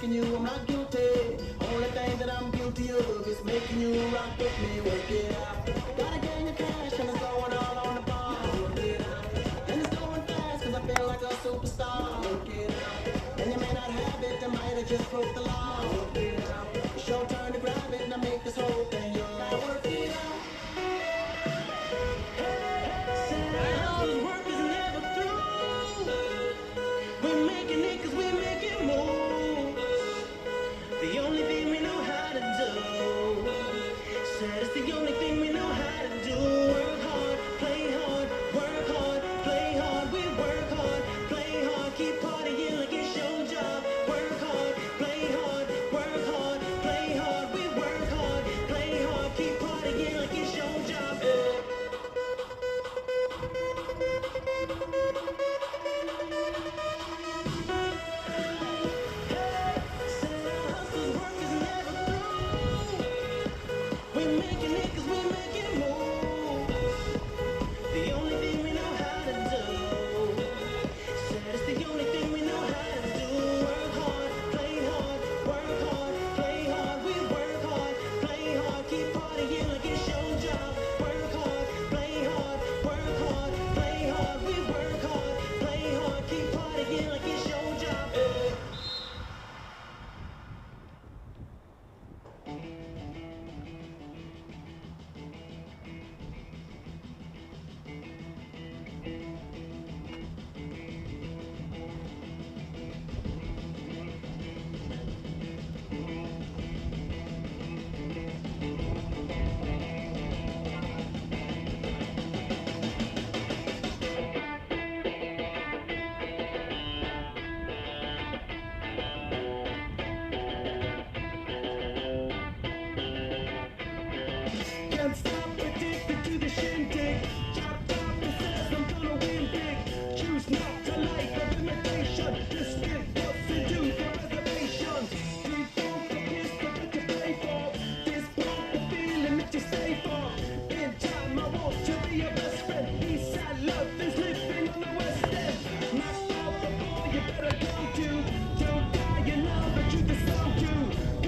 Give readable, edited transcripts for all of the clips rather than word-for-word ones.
asking you, I'm not guilty. Only thing that I'm guilty of is making you rock with me, work it out. Gotta gain your cash and it's going all on the bar, work it out. And it's going fast cause I feel like a superstar, work it out. And you may not have it, I might have just broke the law, work it out. It's your turn to grab it and I make this whole thing yours. Now work it out. Work is never through. We're making it cause we're making moves. The only thing we know how to do. Said it's the only thing we know how to do. Work hard, play hard, work hard, play hard. We work hard, play hard, keep partying like it's your job. Work hard, play hard, work hard, play hard. We work hard, play hard, keep partying like it's your job. We're making it cause we're making moves. The only thing we know how to do. Said it's the only thing we know how to do. Work hard, play hard, work hard, play hard. We work hard, play hard, keep partying like it's your job. Work hard, play hard, work hard, play hard. We work hard, play hard, keep partying like it's your job. Can't stop, addicted to the shindig. Chopped off the says I'm gonna win big. Choose not to life of imitation. Just give what's to do for reservations. Street folk the kiss that you play for. This part the feeling that you stay for. In time I want to be your best friend. Eastside love is living on the west end. Knocked out the boy you better go to. Don't die in love but you the song to.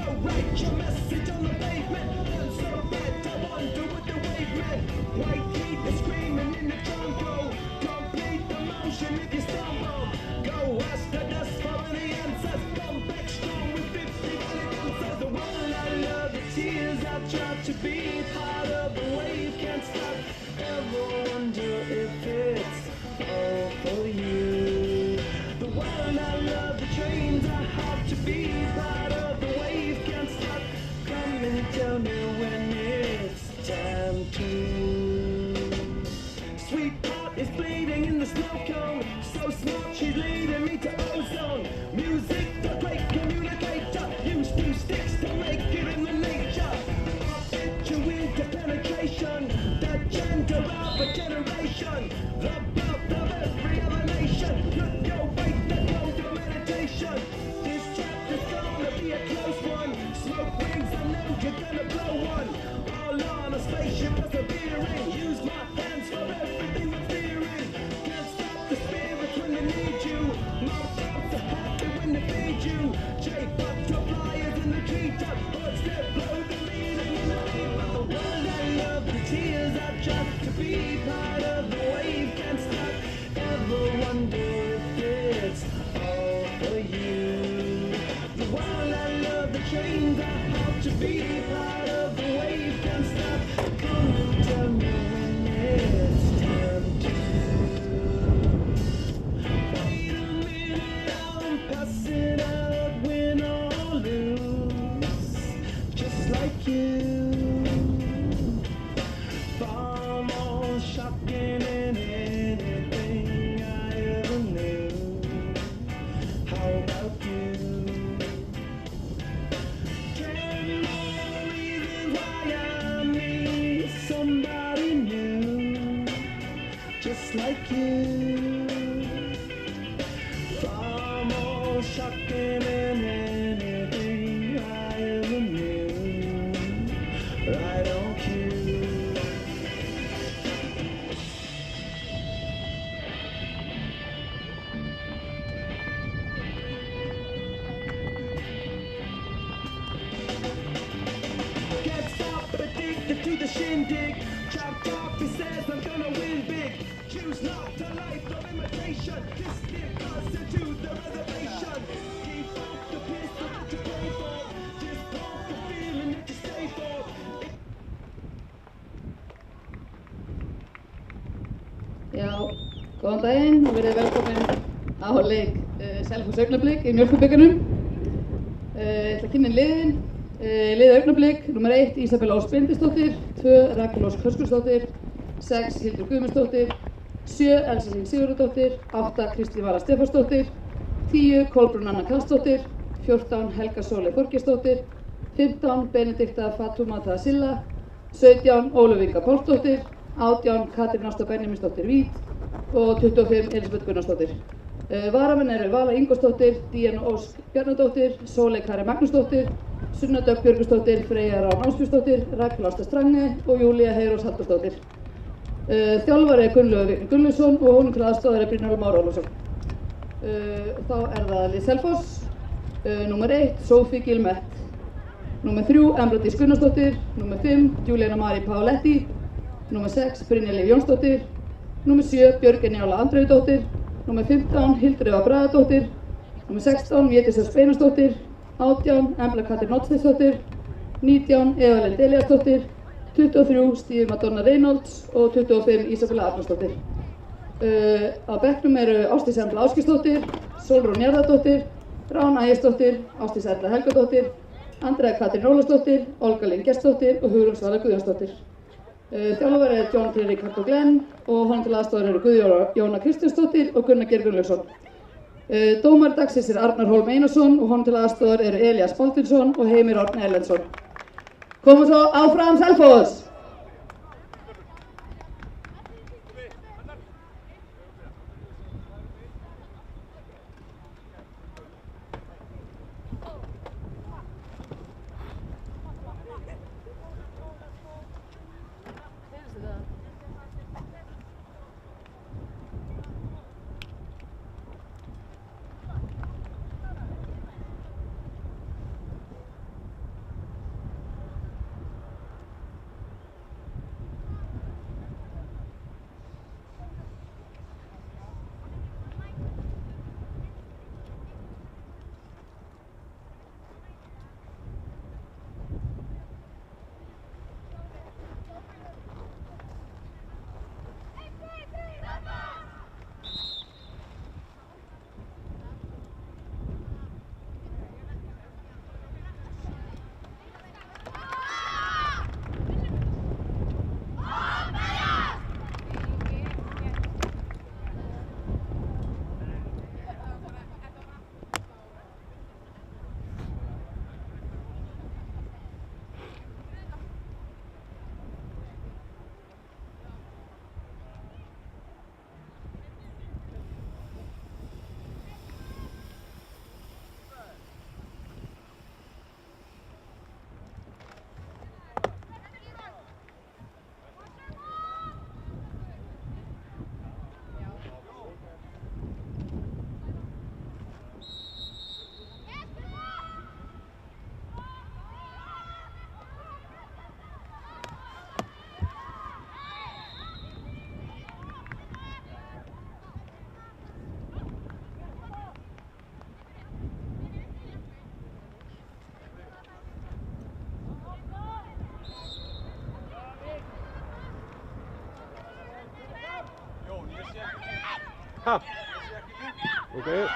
Go write your message on the pavement. I'm so bad I wonder what the wave meant. White heat is screaming in the jungle. Complete the motion if you stumble. Go ask the dust for any answers. Come back strong with 50 answers. The world I love, the tears I try to be part of the wave can't stop. Ever wonder if it's all for you? The world I love, the trains I have to be part of the wave can't stop. Come and tell me when it's time to. Sweetheart is bleeding in the snow cone. So smart, she's leading me to ozone. Music, the great communicator. Use two sticks to make it in the nature. I'll fit you into penetration. The gender of a generation. The birth of every other nation. Look your way, let go to meditation. This chapter's gonna be a close one. Smoke rings, I know you're gonna blow one. All on a spaceship persevering. Use my hands for everything I'm fearing. Can't stop the spirits when they need you. My thoughts are happy when they feed you. J butterflies in the treetop. Birds that blow the meaning in the deep of the world I love. The tears I tried to be part of the wave can't stop. Ever wonder if it's all for you? The world I love, the trains I have to be part of the wave can't stop. Come and tell me when it's time to. Wait a minute, I'm passing out, win or lose, just like you. Far more shocking than anything I ever knew. How about you? Ten more reasons why I need somebody new, just like you. Far more shocking than anything I ever knew. Right on cue. to the shindig. Chopped off, he says I'm gonna win big. Choose not a life of imitation. This stick us into the reservation. Keep off the pistol that you play for. Just pump the feeling that you stay for. Já, góðan daginn og verið velkomin á leik Selfoss Augnablik í Mjólkurbikarnum. Ég ætla að kynna liðin. Lið Augnablik, nr. 1 Ísabel Ós Bindisdóttir, 2 Rakel Ósk Höskuldsdóttir, 6 Hildur Guðmundsdóttir, 7 Elsa Sýn Sigurðardóttir, 8 Kristín Vala Stefánsdóttir, 10 Kolbrún Anna Karlsdóttir, 14 Helga Sóley Þorgeirsdóttir, 15 Benedikta Fatoumata Silla, 17 Ólöf Inga Pálsdóttir, 18 Katrín Ásta Benjamínsdóttir Vít og 25 Elísabet Gunnarsdóttir. Varamenn eru Vala Ingvarsdóttir, Díana Ósk Bjarnadóttir, Sóley Kari Magnúsdóttir, Sunna Dögg Björgvinsdóttir, Freyja Rán Ásbjörnsdóttir, Rakel Ásta Strange og Júlía Heiðrós Halldórsdóttir. Þjálfari er Gunnlaugur Vignir Gunnlaugsson og honum til aðstoðar er Brynjólfur Már Ólafsson. Þá er það lið Selfoss, nr. 1 Sophie Gilmett, nr. 3 Embla Dís Gunnarsdóttir, nr. 5 Juliana Mari Páletti, nr. 6 Brynja Líf Jónsdóttir, nr. 7 Björg Njála Andreuðdóttir, nr. 15 Hildur Eva Bragadóttir, nr. 16 Védís Ösp Einarsdóttir, 18 Embla Katrín Oddsdóttir, 19 Eva Lind Elíasdóttir, 23 Stíf Madonna Reynolds og 25 Ísabella Arnarsdóttir. Á bekknum eru Ásdís Embla Ásgeirsdóttir, Sólrún Njarðardóttir, Rán Ægisdóttir, Ásdís Erla Helgadóttir, Andrea Katrín Ólafsdóttir, Olga Lind Gestsdóttir og Hugrún Svala Guðjónsdóttir. Þjálfari er John T. Ricardo Glenn og honum til aðstoðar eru Guðjóna Kristjánsdóttir og Gunnar Geir Gunnlaugsson. Dómari dagsins er Arnar Hólm Einarsson og honum til aðstoðar eru Elías Baldvinsson og Heimir Árni Erlendsson. Komum svo áfram Selfoss! Ha. Okay.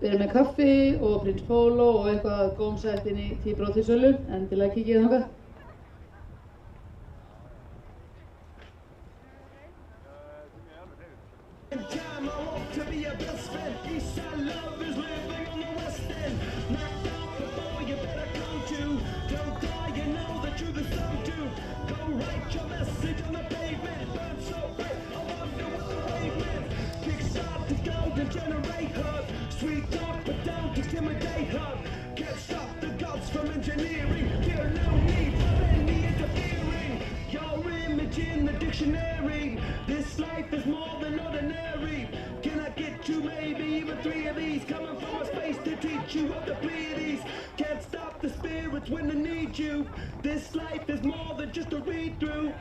Við erum með kaffi og Prins Polo og eitthvað gómsætt inn í tíbrótisölu, endilega kíkið þangað. Time I want to be your best friend. Eastside love is living on the west end. Knocked out before you better come to. Don't die, you know the truth is some do. Go write your message on the pavement. Burn so bright, I wonder what the wave meant. Big shot to go to generate hurt. Sweet talk, but don't intimidate her. Can't stop the gods from engineering. Feel no need for any interfering. Your image in the dictionary. This life is more than ordinary. Can I get you maybe even 3 of these? Coming from a space to teach you of the Pleiades. Can't stop the spirits when they need you. This life is more than just a read through.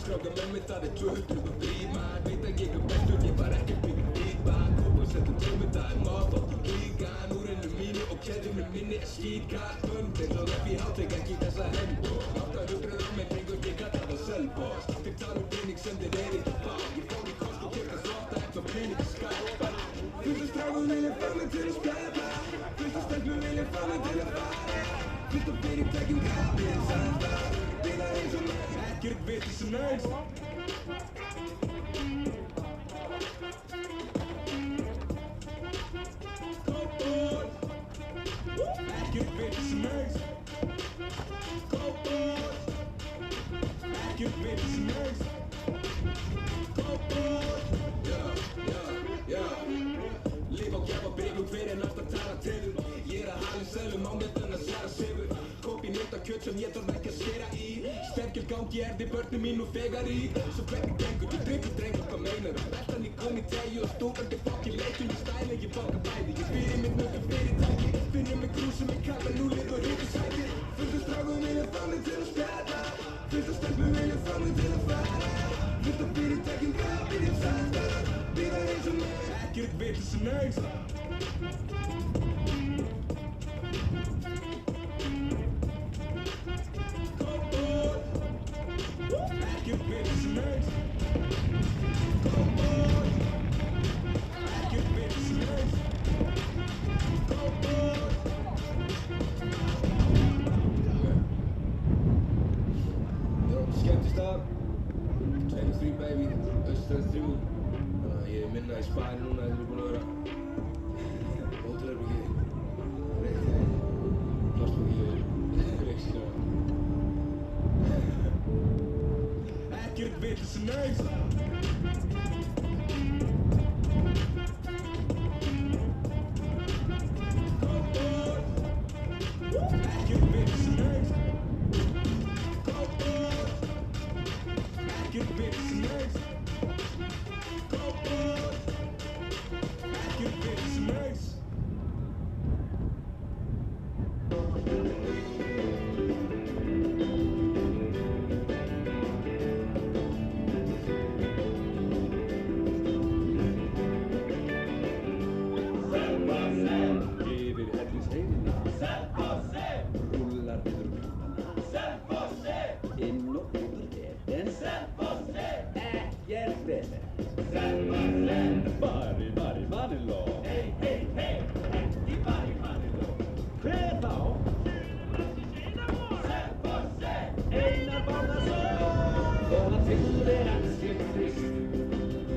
Stráka með mig það 200 bríð maður veit að ég bestur, ég var ekki byggt dýt maður kópa og setja tömur, það motherfucking klíkan úrinu mínu og keðjunu minni skítkartun þeir svo upp í hátek ekki þessa hembo 800 á mig kring og ég kalla það selboss þeir tala pening sem þeir ekki fá ég fór í kost og kemur svarta eftir pening skarpa fullt af strákum vilja fá mig til að spjalla fullt af stelpum vilja fá mig til að fara fullt af fyrirtækjum kapið samstarf bila eins og mig ekkert viti sem næst Ekkert viti sem næst Ekkert viti sem næst Líf á gjafa byggjum fyrir en oft að tala til Ég að halin selum á meðan að særa sefur Kópi nýtt af kjöt sem ég þarf ekki að skera í Sterkjur gangi erði börnum mín og fegar í Svo hvernig gengur, ég drifur drengur, hvað meinar Veltan í komi tegju og stúkandi fokki leitum í stæli, ég fokka bæði Ég fyrir mitt nöggur fyrirtæki Finnum mig grú sem ég kappa núlið og hýttu sæti Fullt af strákum vilja fá mig til að spjalla Fullt af stelpum vilja fá mig til að fara Fullt af fyrirtækjum kapið ég samstarf Bila eins og mig Ekkert viti sem næst Ekkert viti sem næst Ekkert viti sem næst Skemmtistað 23 baby, Östurströnd 3 Þannig að ég er minna í spari núna þegar ég er búinn að vera hótelherbyggi Plássbyggi Reykjavík Ekkert viti sem næst Ekkert viti sem næst Ekkert viti sem næst Ekkert viti sem næst Yfir hellisheiðina Rúllar niður brúna Inn og yfir veten Ekkert veten Bari, bari, vaniló Ekki bari, vaniló Hver þá? Einar Bárðarson Þó að fyllir hans sér trist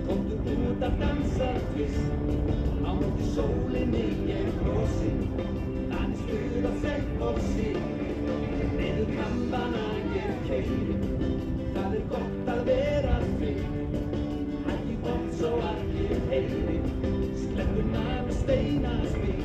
Komdu út að dansa tvist Á móti sólinni ég brosi Þannig stuð að Selfossi Niður kambana ég keyri Það gott að vera fyrr Hætti gott svo að ég heyri Skleppuna með steinaspil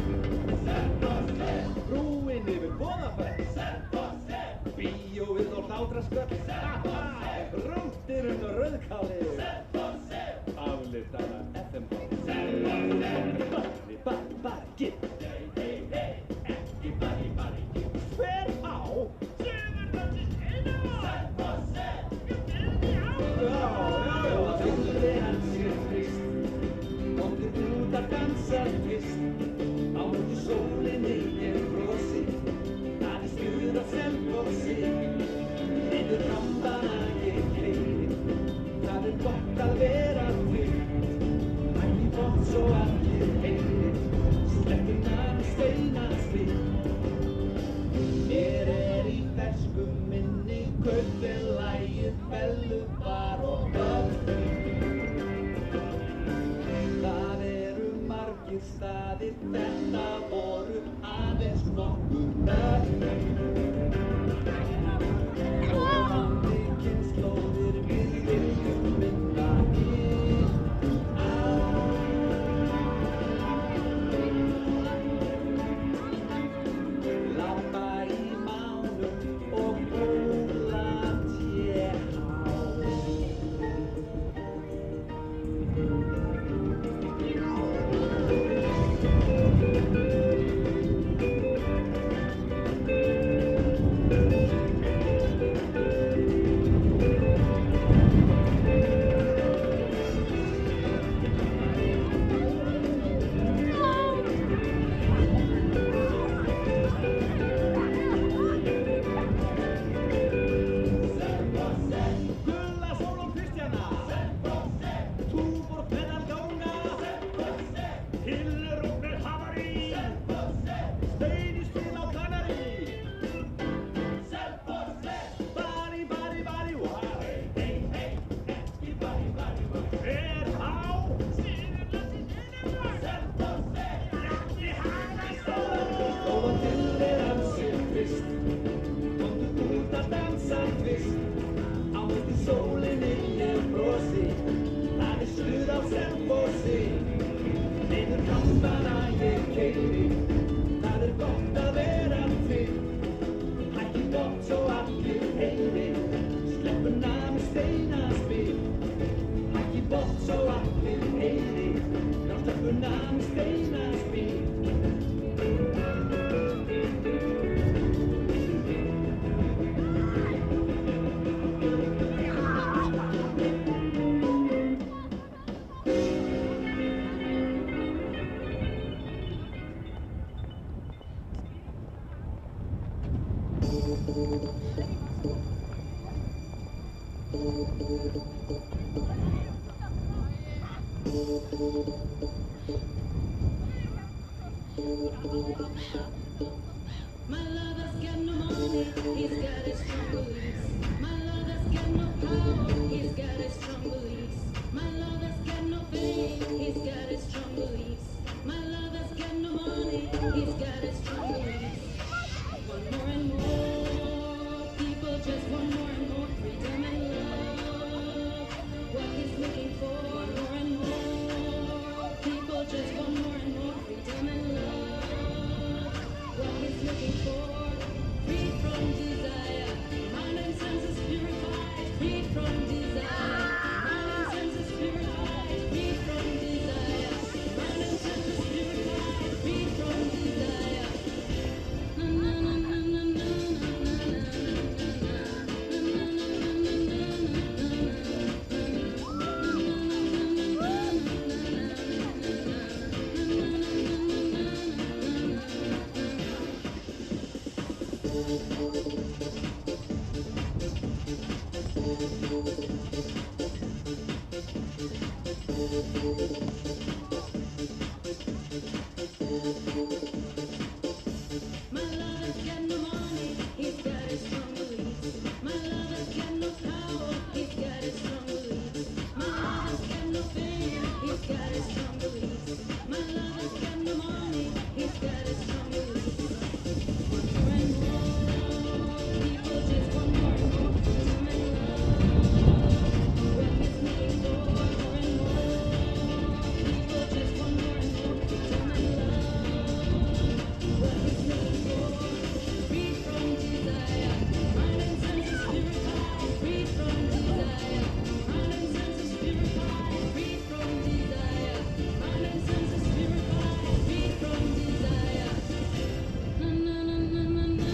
Selfossi Brúin yfir Boðafell Selfossi Bíóið og hlátrasköll Selfossi Rúntirinn og rauðkáli Selfossi Aflitana FM Selfossi Bari, bari, gitt Ekki bari, bari, gitt Hver á? Selfossi Já, að fyllir hans sér trist Komdu út að dansa tvist Á móti sólinni ég brosi Það stuð að Selfossi Niður kambana ég keyri spil. Mér í ferskum minni kaupfélagið Bellu bar og Böll. Það margir staðir, þetta voru aðeins nokkur nöfn. Komandi kynslóðir við viljum minna á. Labba í mánum og bóla té á. My lover's got no money, he's got his strong beliefs. My lover's got no power, he's got his strong beliefs. My lover's got no fame, he's got his strong beliefs. My lover's got no money, he's got his strong beliefs. Want more and more, people just want more and more freedom and love. What he's looking for, more and more, people just want more and more freedom and love. What he's looking for, free from desire, mind and senses purified, free from desire, mind and senses purified, free from desire, mind and senses purified, free from desire. Na na na na na na My lover's got no money, he's got his strong beliefs. My lover's got no power, he's got his strong beliefs. My lover's got no fame, he's got his strong beliefs. My lover's got no money, he's got his strong beliefs. Want more and more, people just want more and more freedom and love. What he's looking for, more and more, people just want more and more freedom and love. What he's looking for, free from desire, mind and senses purified, free from desire, mind and senses purified, free from desire, mind and senses purified, free from desire. Na na na na na na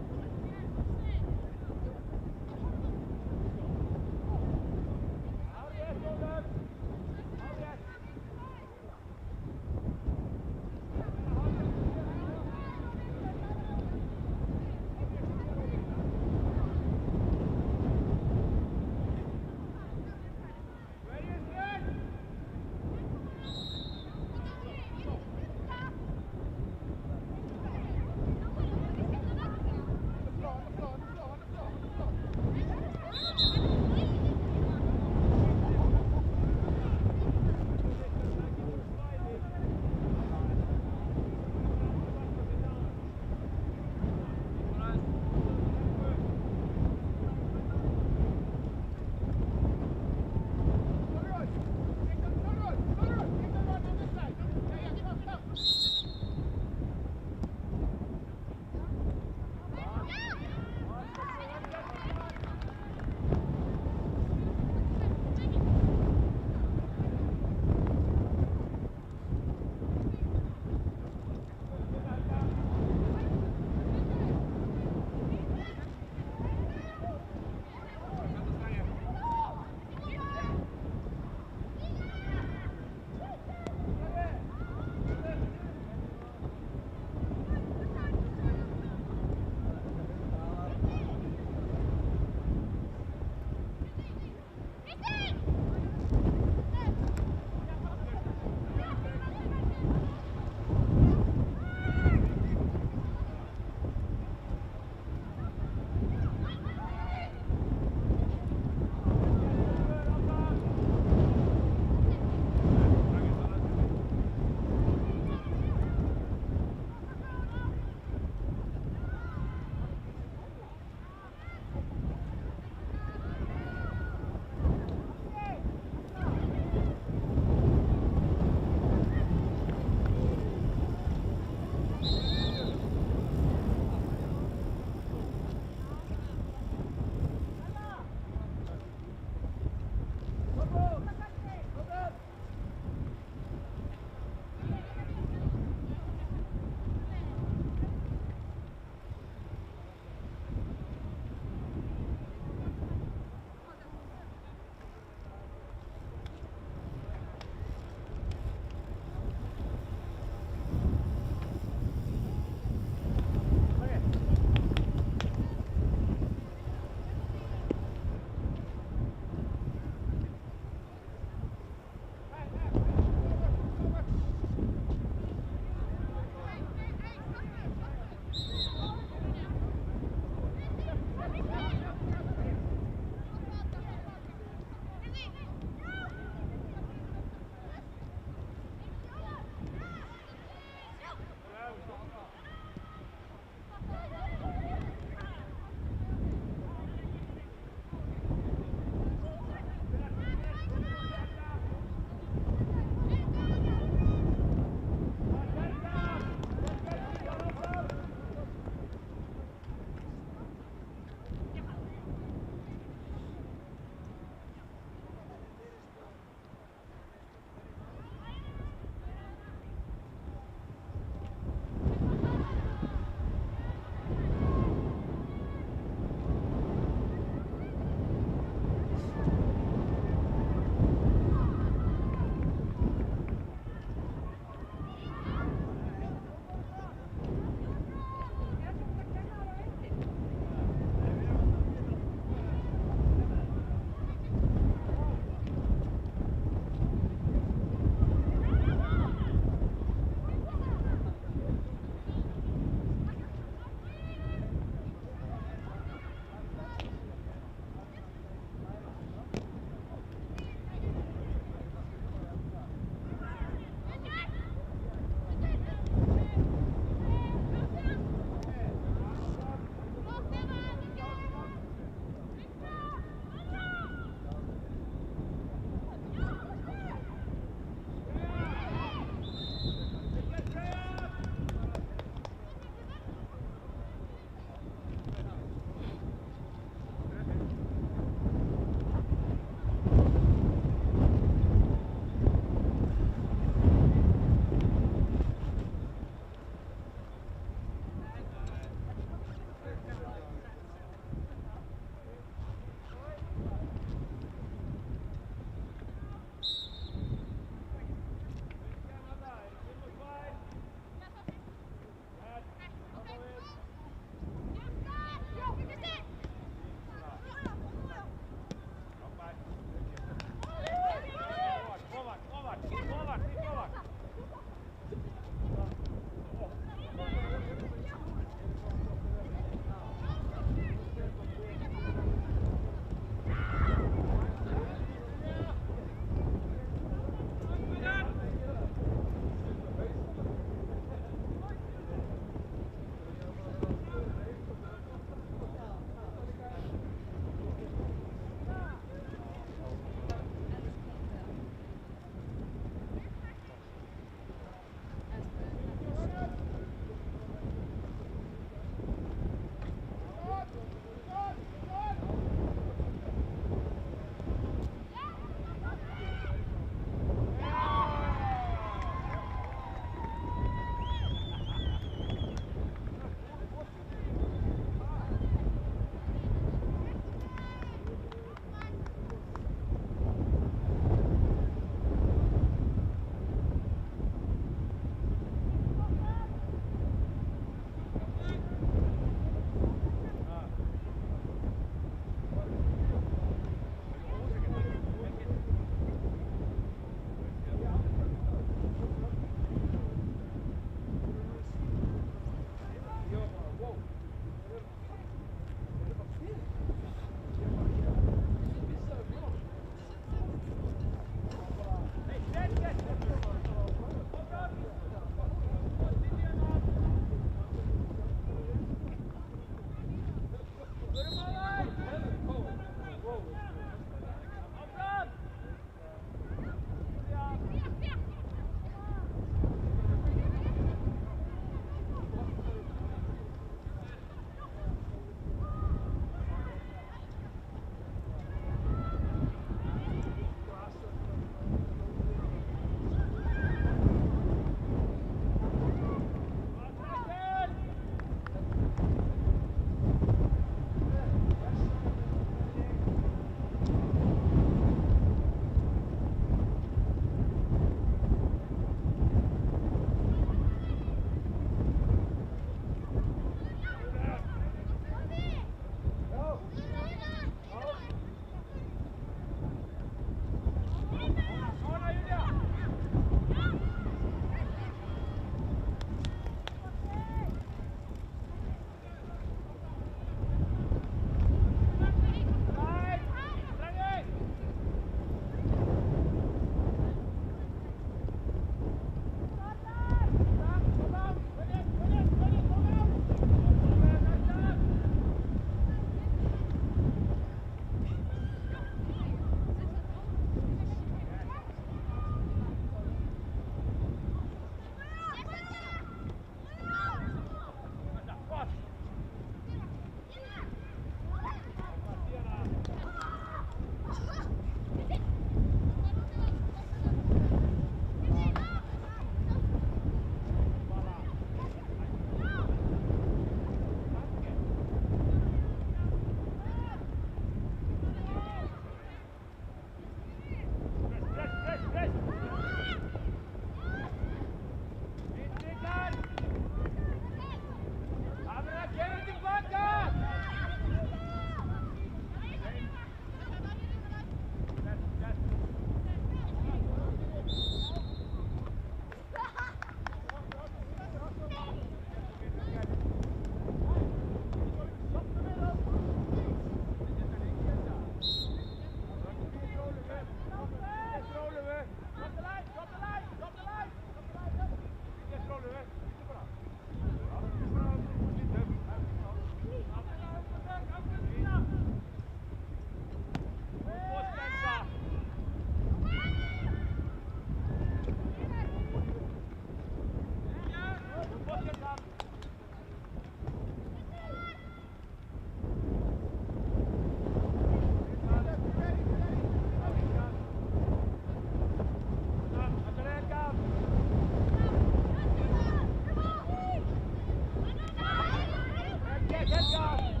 Get, get,